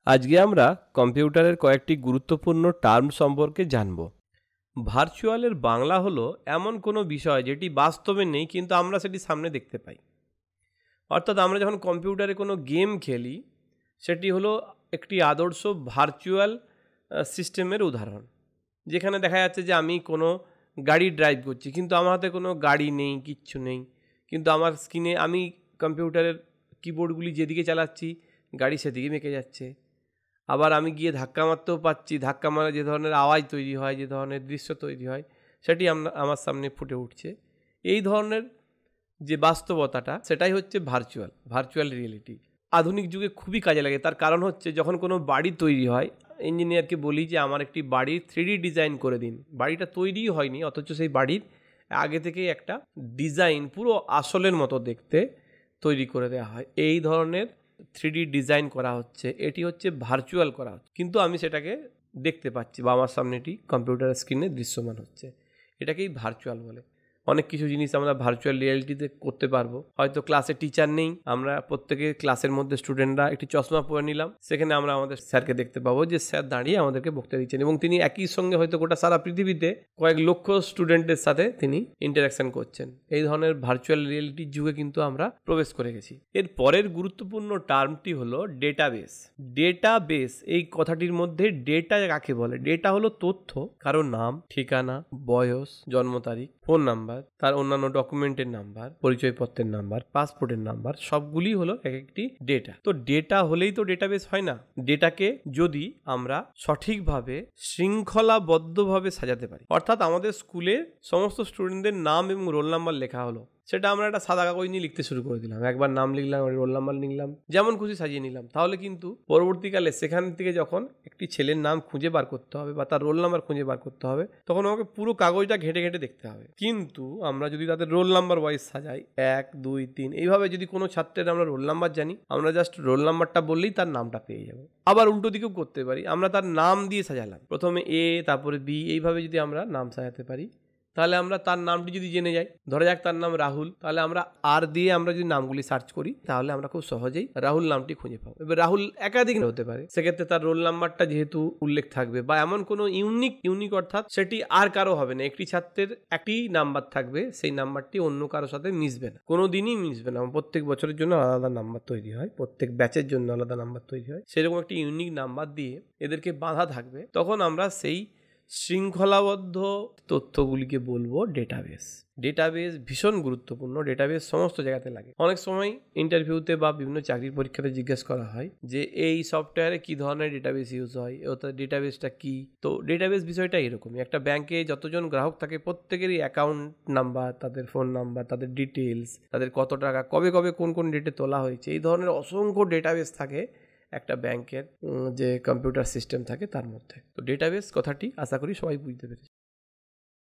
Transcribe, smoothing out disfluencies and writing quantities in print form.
আজকে আমরা কম্পিউটারের কয়েকটি গুরুত্বপূর্ণ টার্ম সম্পর্কে জানব। ভার্চুয়ালের বাংলা হলো এমন কোনো বিষয় যেটি বাস্তবে নেই কিন্তু আমরা সেটি সামনে দেখতে পাই। অর্থাৎ আমরা যখন কম্পিউটারে কোনো গেম খেলি সেটি হলো একটি আদর্শ ভার্চুয়াল সিস্টেমের উদাহরণ, যেখানে দেখা যাচ্ছে যে আমি কোনো গাড়ি ড্রাইভ করছি কিন্তু আমার হাতে কোনো গাড়ি নেই, কিচ্ছু নেই, কিন্তু আমার স্ক্রিনে আমি কম্পিউটারের কিবোর্ডগুলি যেদিকে চালাচ্ছি গাড়ি সেদিকে মেকে যাচ্ছে। আবার আমি গিয়ে ধাক্কা মারতেও পাচ্ছি, ধাক্কা মারা যে ধরনের আওয়াজ তৈরি হয়, যে ধরনের দৃশ্য তৈরি হয়, সেটি আমার সামনে ফুটে উঠছে। এই ধরনের যে বাস্তবতাটা সেটাই হচ্ছে ভার্চুয়াল রিয়েলিটি। আধুনিক যুগে খুবই কাজে লাগে। তার কারণ হচ্ছে যখন কোনো বাড়ি তৈরি হয়, ইঞ্জিনিয়ারকে বলি যে আমার একটি বাড়ির 3D ডিজাইন করে দিন। বাড়িটা তৈরিই হয়নি অথচ সেই বাড়ির আগে থেকেই একটা ডিজাইন পুরো আসলের মতো দেখতে তৈরি করে দেওয়া হয়। এই ধরনের 3D ডিজাইন করা হচ্ছে, এটি হচ্ছে ভার্চুয়াল করা হচ্ছে, কিন্তু আমি সেটাকে দেখতে পাচ্ছি বা আমার সামনে এটি কম্পিউটার স্ক্রিনে দৃশ্যমান হচ্ছে। এটাকেই ভার্চুয়াল বলে। অনেক কিছু জিনিস আমরা ভার্চুয়াল রিয়েলিটিতে করতে পারবো। হয়তো ক্লাসে টিচার নেই, আমরা প্রত্যেকে ক্লাসের মধ্যে স্টুডেন্টরা একটি চশমা পরে নিলাম, সেখানে আমরা আমাদের স্যারকে দেখতে পাবো যে স্যার দাঁড়িয়ে আমাদেরকে বক্তৃতা দিচ্ছেন এবং তিনি একই সঙ্গে হয়তো গোটা সারা পৃথিবীতে কয়েক লক্ষ স্টুডেন্টের সাথে তিনি ইন্টারাকশন করছেন। এই ধরনের ভার্চুয়াল রিয়েলিটির যুগে কিন্তু আমরা প্রবেশ করে গেছি। এর পরের গুরুত্বপূর্ণ টার্মটি হলো ডেটাবেস। ডেটাবেস, এই কথাটির মধ্যে ডেটা কাকে বলে? ডেটা হলো তথ্য, কারো নাম, ঠিকানা, বয়স, জন্ম তারিখ, ফোন নাম্বার, তার অন্যান্য ডকুমেন্টের নাম্বার, পরিচয়পত্রের নাম্বার, পাসপোর্টের নাম্বার, সবগুলি হলো এক একটি ডেটা। তো ডেটা হলেই তো ডেটাবেস হয় না। ডেটাকে যদি আমরা সঠিকভাবে শৃঙ্খলাবদ্ধভাবে সাজাতে পারি, অর্থাৎ আমাদের স্কুলে সমস্ত স্টুডেন্টদের নাম এবং রোল নাম্বার লেখা হলো, সেটা আমরা একটা সাদা কাগজ নিয়ে লিখতে শুরু করে দিলাম, একবার নাম লিখলাম, রোল নাম্বার লিখলাম, যেমন খুশি সাজিয়ে নিলাম, তাহলে কিন্তু পরবর্তীকালে সেখান থেকে যখন একটি ছেলের নাম খুঁজে বার করতে হবে বা তার রোল নাম্বার খুঁজে বার করতে হবে, তখন আমাকে পুরো কাগজটা ঘেটে ঘেটে দেখতে হবে। কিন্তু আমরা যদি তাদের রোল নাম্বার ওয়াইজ সাজাই, 1 2 3 এইভাবে, যদি কোনো ছাত্রের আমরা রোল নাম্বার জানি, আমরা জাস্ট রোল নাম্বারটা বললেই তার নামটা পেয়ে যাবো। আবার উল্টো দিকেও করতে পারি, আমরা তার নাম দিয়ে সাজালাম, প্রথমে এ তারপরে বি, এইভাবে যদি আমরা নাম সাজাতে পারি, তাহলে আমরা তার নামটি যদি জেনে যাই, ধরা যাক তার নাম রাহুল, তাহলে আমরা আর দিয়ে আমরা যদি নামগুলি সার্চ করি, তাহলে আমরা খুব সহজেই রাহুল নামটি খুঁজে পাবো। এবার রাহুল একাধিক হতে পারে, সেক্ষেত্রে তার রোল নাম্বারটা যেহেতু উল্লেখ থাকবে বা এমন কোনো ইউনিক অর্থাৎ সেটি আর কারো হবে না, একটি ছাত্রের একটি নাম্বার থাকবে, সেই নাম্বারটি অন্য কারোর সাথে মিশবে না, কোনো দিনই মিশবে না। প্রত্যেক বছরের জন্য আলাদা নাম্বার তৈরি হয়, প্রত্যেক ব্যাচের জন্য আলাদা নাম্বার তৈরি হয়, সেরকম একটি ইউনিক নাম্বার দিয়ে এদেরকে বাঁধা থাকবে। তখন আমরা সেই শৃঙ্খলাবদ্ধ তথ্যগুলিকে বলবো ডেটাবেস। ডেটাবেস ভীষণ গুরুত্বপূর্ণ। ডেটাবেস সমস্ত জায়গাতে লাগে। অনেক সময় ইন্টারভিউতে বা বিভিন্ন চাকরির পরীক্ষাতে জিজ্ঞেস করা হয় যে এই সফটওয়্যারে কি ধরনের ডেটাবেস ইউজ হয়, অর্থাৎ ডেটাবেসটা কি। তো ডেটাবেস বিষয়টা এরকমই, একটা ব্যাংকে যতজন গ্রাহক থাকে প্রত্যেকেরই অ্যাকাউন্ট নাম্বার, তাদের ফোন নাম্বার, তাদের ডিটেলস, তাদের কত টাকা কবে কোন ডেটে তোলা হয়েছে, এই ধরনের অসংখ্য ডেটাবেস থাকে একটা ব্যাংকের যে কম্পিউটার সিস্টেম থাকে তার মধ্যে। তো ডেটাবেস কথাটি আশা করি সবাই বুঝতে পেরেছে।